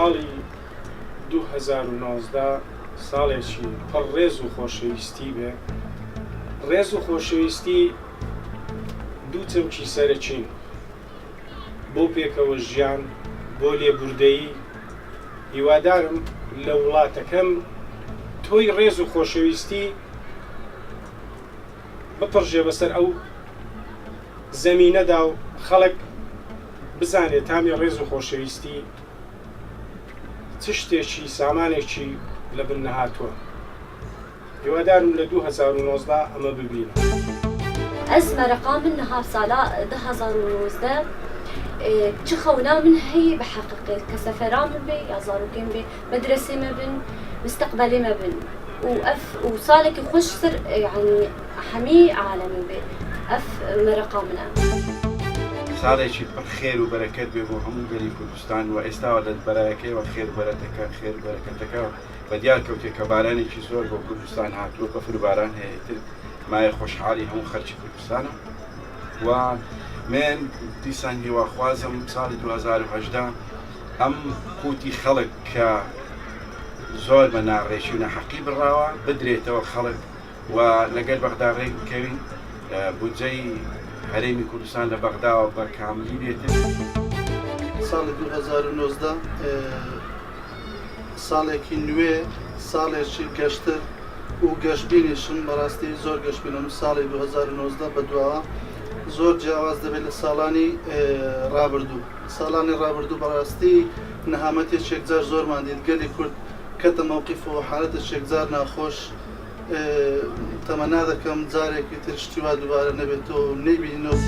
ساڵی 2019 ساڵێکی پڕ ڕێز و خۆشەویستی بێ. ڕێز و خۆشەویستی دوو چەمکی سەرەکین بۆ پێکەوە ژیان، بۆ لێبوردەیی. هیوادارم لە وڵاتەکەم تۆی ڕێز و خۆشەویستی بپڕژێ بەسەر ئەو زەمینەدا و خەڵک بزانێت تامی ڕێز و خۆشەویستی چ شتێکی سامانێکی لە بن نەهاتووە. هیوادارم لە 2019 ئەمە ببینە. ئەس مەرەقا من نەها ساڵا 2019 چ خەونا من هەیە بە حەقیقەت کە سەفەرا من بێ یا زارۆکێم بێ مەدرسێ مە بن مستقبلێ مە بن و ساڵێکی خۆش سەر یعنی هەمی عالەمی بێ ئەف مەرەقا منە. ساڵێکی پڕ خێر و بەرەکەت بێ بۆ هەموو گەلی کوردستان و ئێستاوە لە بەرایەکەیەوە خێر بەرەکەتەکە بە دیار کەوتێ کە بارانێکی زۆر بۆ کوردستان هاتووە، بەفر و باران هەیە تر مایە خۆشحاڵی هەموو خەڵکی کوردستانە. و من دیسان هیواخوازم ساڵی 2018 ئەم قوتی خەڵک کە زۆر بە ناڕێژی و نەحەقی بڕاوە بدرێتەوە خەڵک و لەگەل بەغدا ڕێک بکەوین بودجەی هەرێمی کوردستان لە بەغداوە بە کاملی بێتن. ساڵی 2019 ساڵێکی نوێ، ساڵێکی گەشتر و گەشتبینیشم بەڕاستی زۆر گەشتبینم. ساڵی 2019 بەدواوە زۆر جیاواز دەبێت لە ساڵانی ڕابردوو. ساڵانی ڕابردوو بەڕاستی نەهامەتێک جار زۆرمان دیت گەلی کورد کەتە مەوقیف و حالەتێک جار ناخۆش. تەمەنا دەکەم جارێکی تر شتیوا دووبارە نەبێتەوە و نەیبینەوە.